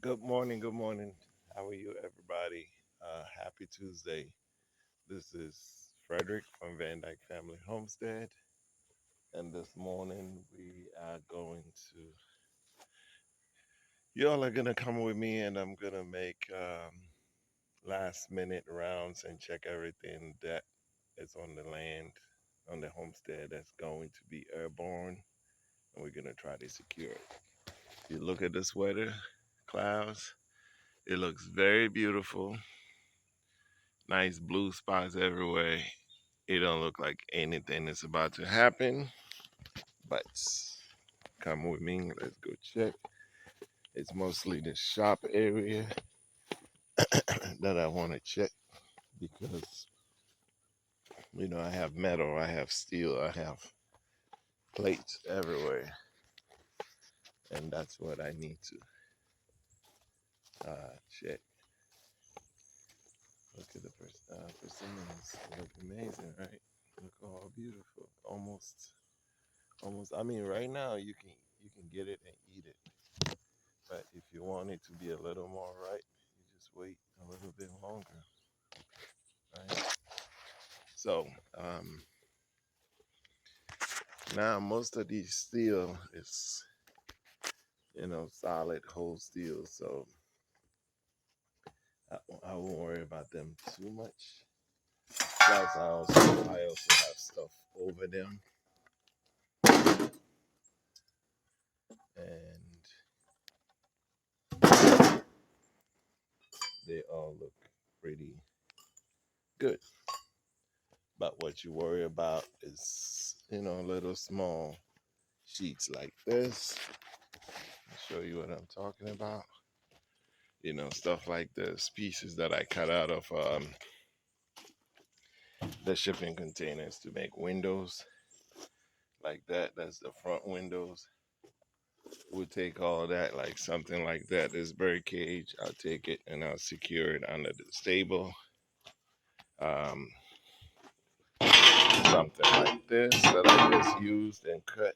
Good morning. Good morning. How are you, everybody? Happy Tuesday. This is Frederick from Van Dyke Family Homestead, and this morning we are going to. Y'all are gonna come with me, and I'm gonna make last minute rounds and check everything that is on the land, on the homestead that's going to be airborne, and we're gonna try to secure it. You look at this weather, clouds. It looks very beautiful. Nice blue spots everywhere. It don't look like anything is about to happen, but come with me. Let's go check. It's mostly the shop area that I want to check because I have metal, I have steel, I have plates everywhere, and that's what I need to check. Look at the persimmons. Look amazing, right? Look all beautiful. Almost. I mean, right now you can get it and eat it. But if you want it to be a little more ripe, you just wait a little bit longer, right? So now most of these steel is solid whole steel, so I won't worry about them too much. Plus, I also have stuff over them, and they all look pretty good. But what you worry about is little small sheets like this. I'll show you what I'm talking about. Stuff like this, pieces that I cut out of the shipping containers to make windows like that. That's the front windows. We'll take all that, like something like that. This bird cage, I'll take it and I'll secure it under the stable. Um, Something like this that I just used and cut.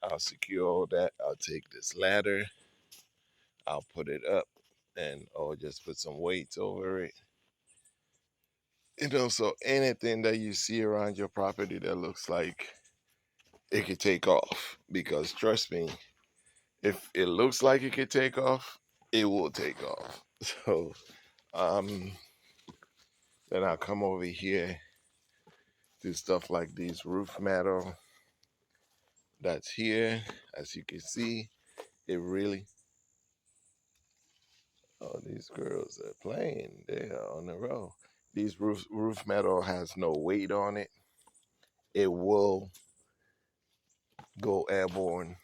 I'll secure all that. I'll take this ladder. I'll put it up and or just put some weights over it. So anything that you see around your property that looks like it could take off, because trust me, if it looks like it could take off, it will take off. So um, then I'll come over here to stuff like these roof metal that's here. As you can see, it really. Oh, these girls are playing. They are on the row. These roof metal has no weight on it. It will go airborne,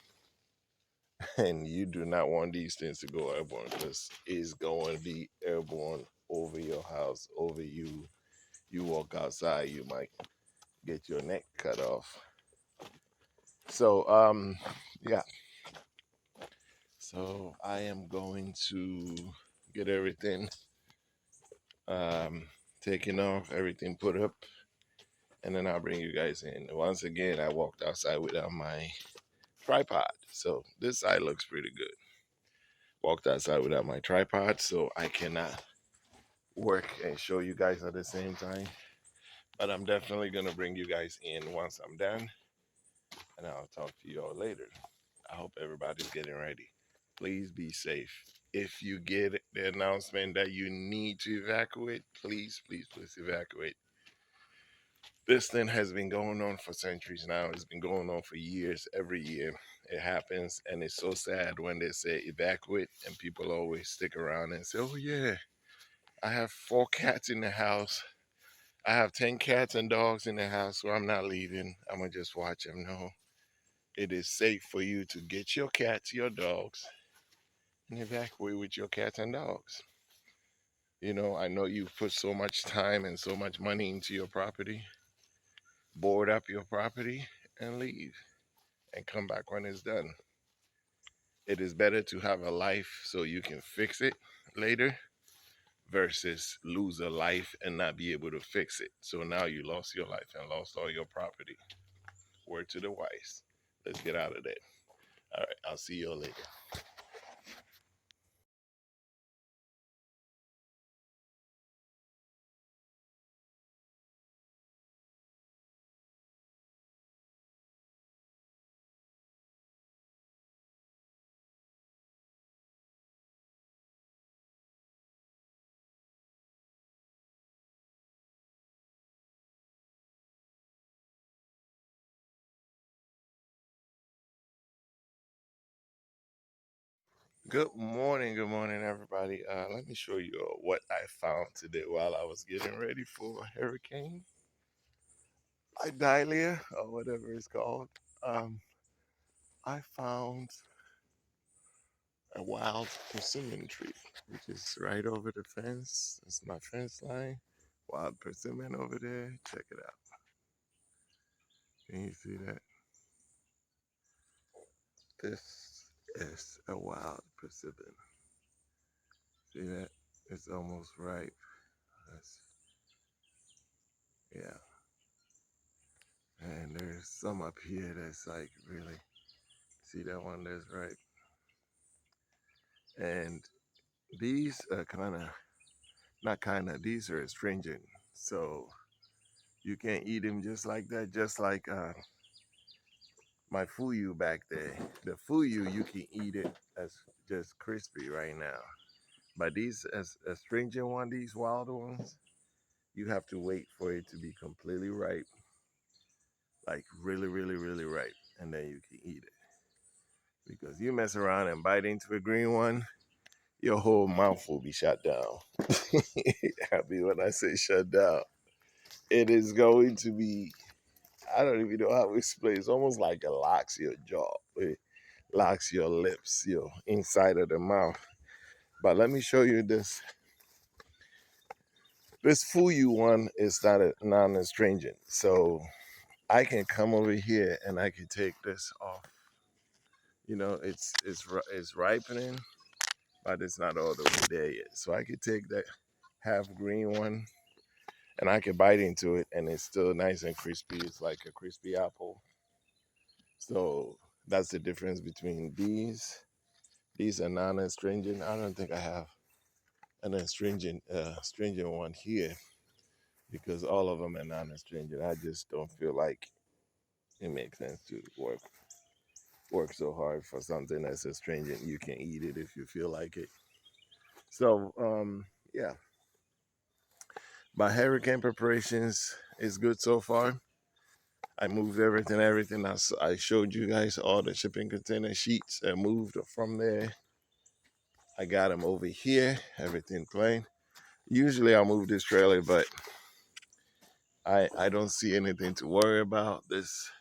and you do not want these things to go airborne because it's going to be airborne over your house, over you. You walk outside, you might get your neck cut off. So yeah. So I am going to get everything um taken off, everything put up, and then I'll bring you guys in. Once again, I walked outside without my tripod, so this side looks pretty good. Walked outside without my tripod, so I cannot work and show you guys at the same time. But I'm definitely gonna bring you guys in once I'm done, and I'll talk to you all later. I hope everybody's getting ready. Please be safe. If you get the announcement that you need to evacuate, please evacuate. This thing has been going on for centuries now. It's been going on for years. Every year it happens, and it's so sad when they say evacuate, and people always stick around and say, "Oh yeah, I have 4 cats in the house. I have 10 cats and dogs in the house, so I'm not leaving. I'm gonna just watch them." No, it is safe for you to get your cats, your dogs, and evacuate with your cats and dogs. I know you've put so much time and so much money into your property. Board up your property and leave and come back when it's done. It is better to have a life so you can fix it later versus lose a life and not be able to fix it. So now you lost your life and lost all your property. Word to the wise. Let's get out of there. All right, I'll see you all later. Good morning, everybody. Let me show you what I found today while I was getting ready for Hurricane Idalia or whatever it's called. Um, I found a wild persimmon tree, which is right over the fence. That's my fence line. Wild persimmon over there. Check it out. Can you see that? This is a wild persimmon. See that? It's almost ripe. That's, yeah. And there's some up here that's like really, see that one that's right. And these are not these are astringent. So you can't eat them just like that, just like my fuyu back there. The fuyu, you can eat it as just crispy right now. But these as astringent one, these wild ones, you have to wait for it to be completely ripe, like really, really, really ripe, and then you can eat it. Because you mess around and bite into a green one, your whole mouth will be shut down. Happy when I say shut down. It is going to be, I don't even know how to explain. It's almost like it locks your jaw. It locks your lips, your inside of the mouth. But let me show you this. This Fuyu one is not a non-astringent. So I can come over here and I can take this off. You know, it's ripening, but it's not all the way there yet. So I could take that half green one and I could bite into it and it's still nice and crispy. It's like a crispy apple. So that's the difference between these. These are non-astringent. I don't think I have an astringent one here because all of them are non-astringent. I just don't feel like it makes sense to work so hard for something that's astringent. You can eat it if you feel like it. So yeah, my hurricane preparations is good so far. I moved everything. I showed you guys all the shipping container sheets and moved from there. I got them over here, everything plain. Usually I move this trailer, but I don't see anything to worry about. This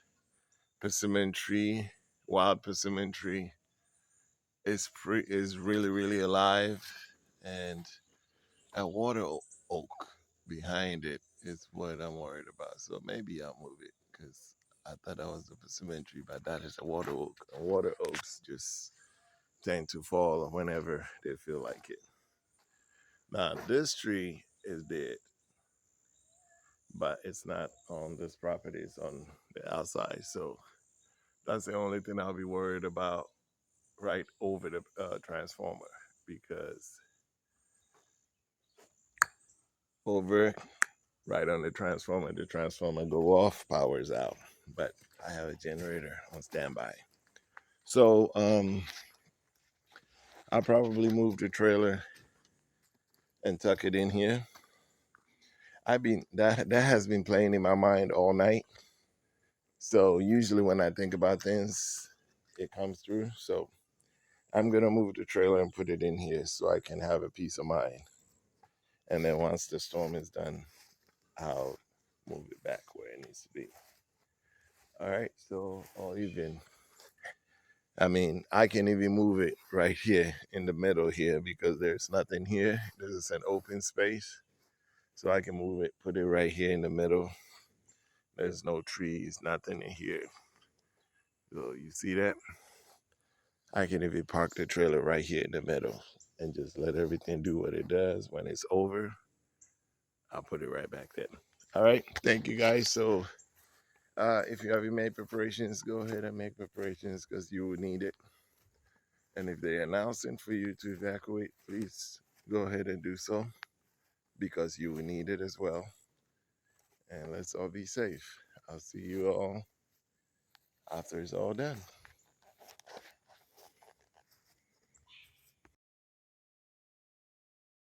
persimmon tree, wild persimmon tree, is really, really alive. And a water oak behind it is what I'm worried about. So maybe I'll move it because I thought that was a persimmon tree, but that is a water oak. And water oaks just tend to fall whenever they feel like it. Now this tree is dead, but it's not on this property. It's on the outside. So that's the only thing I'll be worried about right over the transformer because over right on the transformer go off, power's out. But I have a generator on standby. So I'll probably move the trailer and tuck it in here. That has been playing in my mind all night. So usually when I think about things, it comes through. So I'm gonna move the trailer and put it in here so I can have a peace of mind. And then once the storm is done, I'll move it back where it needs to be. All right, so I can even move it right here in the middle here because there's nothing here. This is an open space. So I can move it, put it right here in the middle. There's no trees, nothing in here. So you see that? I can even park the trailer right here in the middle and just let everything do what it does. When it's over, I'll put it right back there. All right. Thank you guys. So if you haven't made preparations, go ahead and make preparations because you will need it. And if they're announcing for you to evacuate, please go ahead and do so because you will need it as well. And let's all be safe. I'll see you all after it's all done.